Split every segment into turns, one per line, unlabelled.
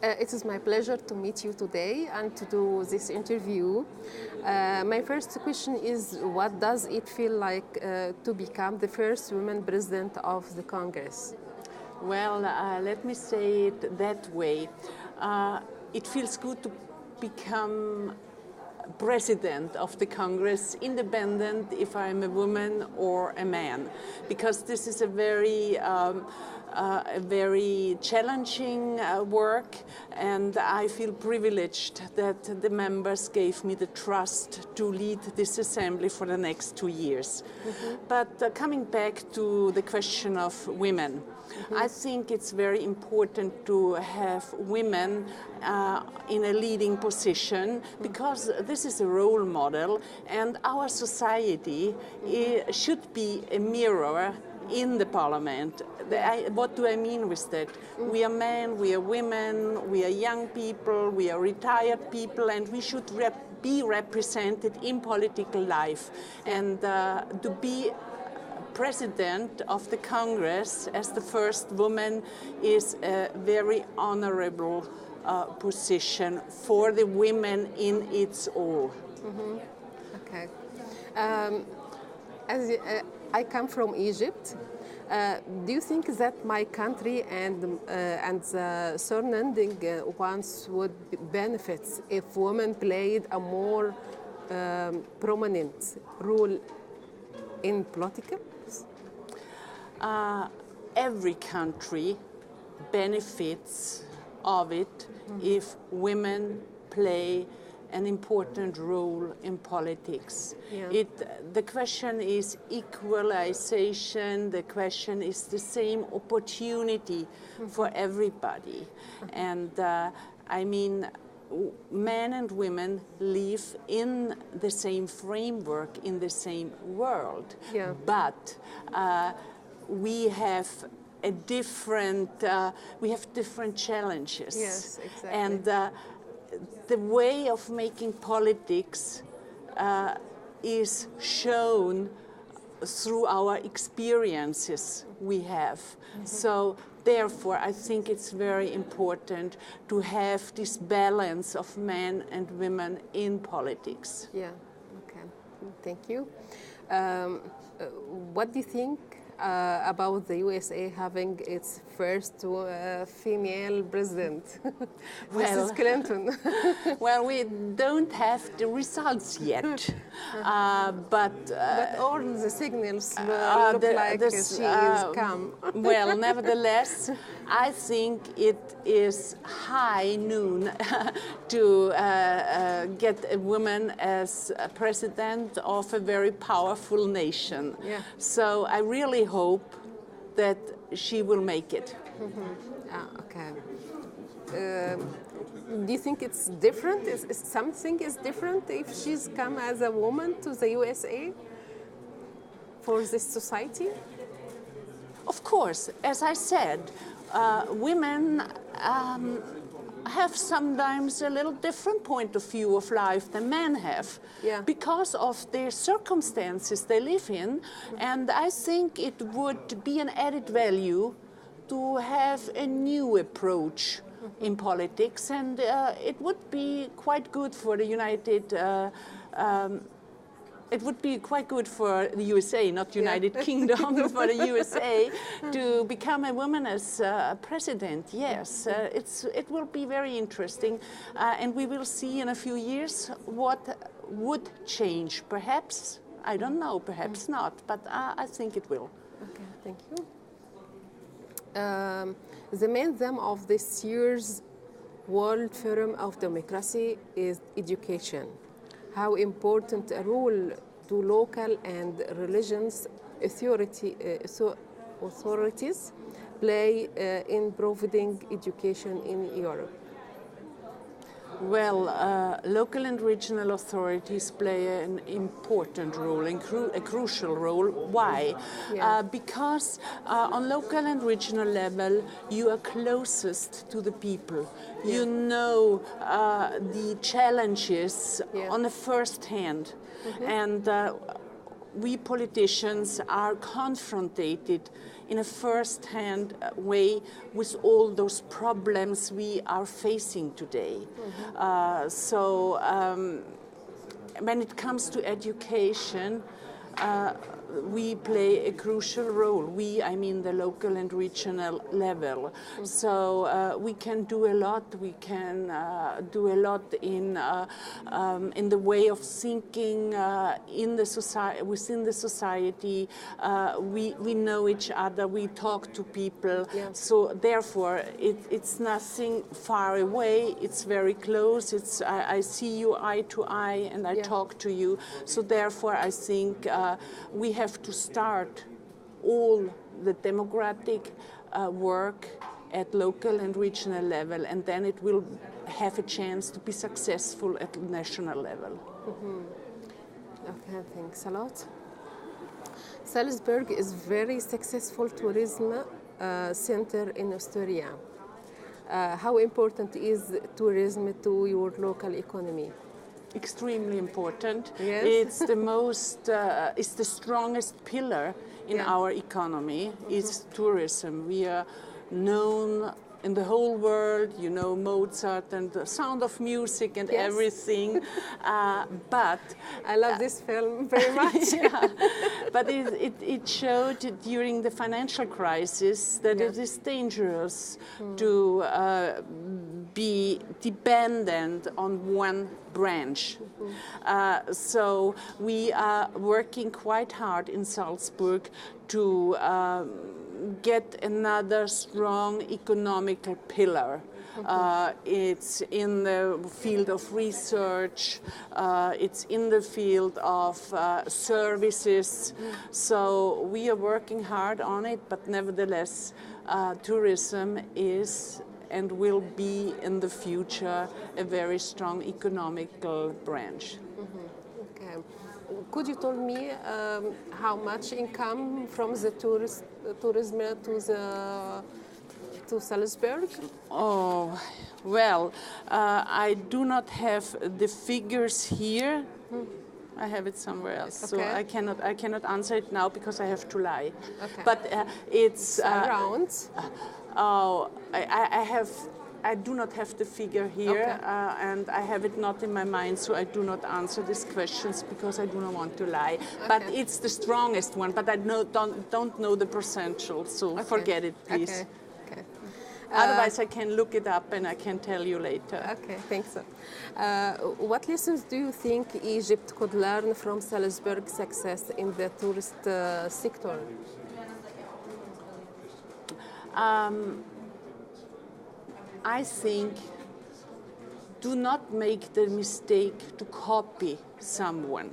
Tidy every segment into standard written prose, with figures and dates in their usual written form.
It is my pleasure to meet you today and to do this interview. My first question is, what does it feel like to become the first woman president of the Congress?
Well, let me say it that way. It feels good to become president of the Congress, independent if I'm a woman or a man, because this is a very challenging work, and I feel privileged that the members gave me the trust to lead this assembly for the next 2 years. Mm-hmm. But coming back to the question of women, I think it's very important to have women in a leading position, because this is a role model, and our society should be a mirror in the parliament. What do I mean with that? We are men, we are women, we are young people, we are retired people, and we should be represented in political life. And to be president of the Congress as the first woman is a very honorable position for the women in its all.
Mm-hmm. Okay. I come from Egypt. Do you think that my country and the surrounding ones would benefit if women played a more prominent role in politics?
Every country benefits of it if women play an important role in politics. Yeah. The question is equalization, the question is the same opportunity for everybody. And I mean, men and women live in the same framework, in the same world. Yeah. But we have different challenges.
Yes, exactly.
And the way of making politics is shown through our experiences we have. Mm-hmm. So therefore, I think it's very important to have this balance of men and women in politics.
Yeah, okay, thank you. What do you think about the USA having its first female president, Mrs. Clinton?
Well, we don't have the results yet, but
all the signals look like she is come.
Well, nevertheless, I think it is high noon to get a woman as a president of a very powerful nation. Yeah. So I really hope that she will make it.
Mm-hmm. Okay. Do you think it's different? Is something is different if she's come as a woman to the USA for this society?
Of course, as I said, women have sometimes a little different point of view of life than men have, yeah, because of the circumstances they live in. And I think it would be an added value to have a new approach in politics, and it would be quite good for the it would be quite good for the USA, not United Kingdom, for the USA, to become a woman as president. Yes, it will be very interesting, and we will see in a few years what would change. Perhaps, I don't know, perhaps not, but I think it will.
Okay, thank you. The main theme of this year's World Forum of Democracy is education. How important a role do local and religious authorities play in providing education in Europe?
Well, local and regional authorities play an important role, a crucial role. Why? Yeah. Because on local and regional level, you are closest to the people. Yeah. You know the challenges on the first hand. Mm-hmm. And we politicians are confronted in a first-hand way with all those problems we are facing today. When it comes to education, we play a crucial role. We, I mean the local and regional level. So we can do a lot. We can do a lot in the way of thinking in the society, within the society. We know each other. We talk to people.
Yeah.
So therefore, it's nothing far away. It's very close. It's I see you eye to eye, and I talk to you. So therefore, I think we have to start all the democratic work at local and regional level, and then it will have a chance to be successful at national level.
Okay, thanks a lot. Salzburg is very successful tourism center in Austria. How important is tourism to your local economy?
Extremely important.
Yes.
It's the most, it's the strongest pillar in our economy. Is tourism. We are known in the whole world. You know Mozart and the Sound of Music and everything. But
I love this film very much.
But it showed during the financial crisis that it is dangerous to be dependent on one branch. So we are working quite hard in Salzburg to get another strong economical pillar. It's in the field of research, it's in the field of services. So we are working hard on it, but nevertheless, tourism is and will be in the future a very strong economical branch.
Okay. Could you tell me how much income from the tourism to Salzburg?
Oh, well, I do not have the figures here. I have it somewhere else, so I cannot answer it now because I have to lie.
Okay.
But it's
around.
I do not have the figure here, and I have it not in my mind, so I do not answer these questions because I do not want to lie. But it's the strongest one, but I don't know the percentage, so forget it, please.
Okay.
Otherwise, I can look it up and I can tell you later.
Okay, thanks. What lessons do you think Egypt could learn from Salzburg's success in the tourist sector?
I think do not make the mistake to copy someone.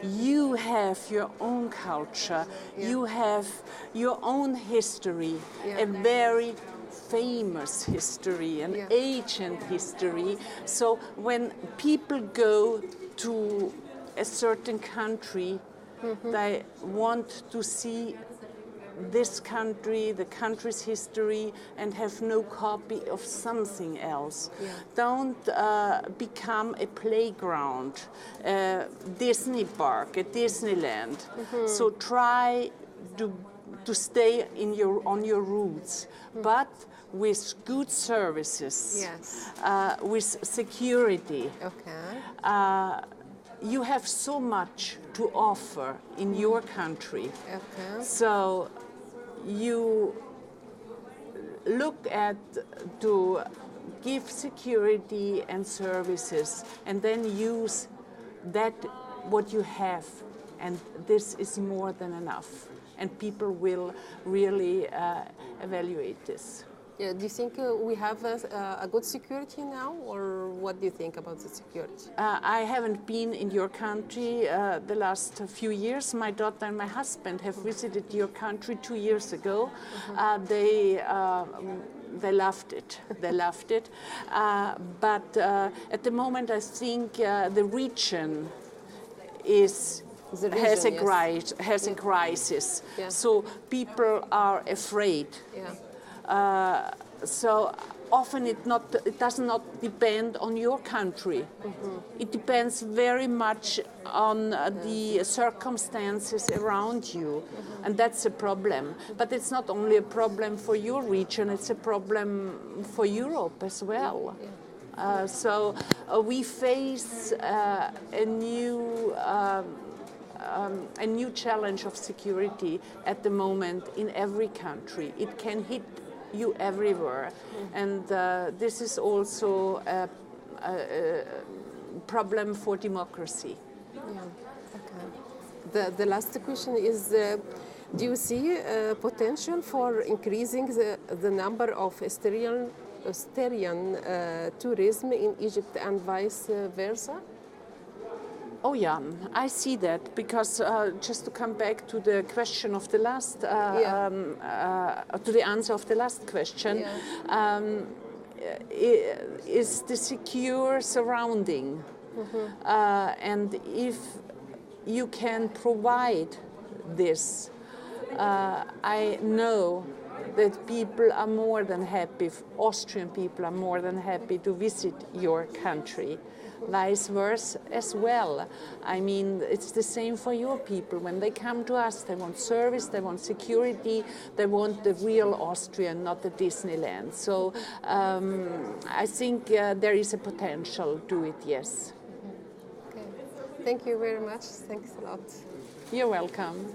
You have your own culture, you have your own history, a very famous history, an ancient history. So when people go to a certain country, they want to see this country, the country's history, and have no copy of something else. Don't become a playground, a Disney park, a Disneyland. So try to stay on your roots, but with good services, with security. You have so much to offer in your country. So you look at to give security and services and then use that what you have, and this is more than enough, and people will really evaluate this.
Do you think we have a good security now, or what do you think about the security?
I haven't been in your country the last few years. My daughter and my husband have visited your country 2 years ago. They loved it. They loved it. But at the moment, I think the region has a crisis. So people are afraid. So often it does not depend on your country. It depends very much on the circumstances around you, and that's a problem. But it's not only a problem for your region, it's a problem for Europe as well. So we face a new challenge of security at the moment in every country. It can hit you everywhere, and this is also a problem for democracy.
Yeah. Okay. The last question is, do you see potential for increasing the number of Syrian tourism in Egypt and vice versa?
Oh yeah, I see that, because just to come back to the question of the last, to the answer of the last question, is the secure surrounding, and if you can provide this, I know that people are more than happy, Austrian people are more than happy to visit your country. Vice versa as well. I mean, it's the same for your people. When they come to us, they want service, they want security, they want the real Austrian, not the Disneyland. So I think there is a potential to it, yes.
Okay. Thank you very much. Thanks a lot.
You're welcome.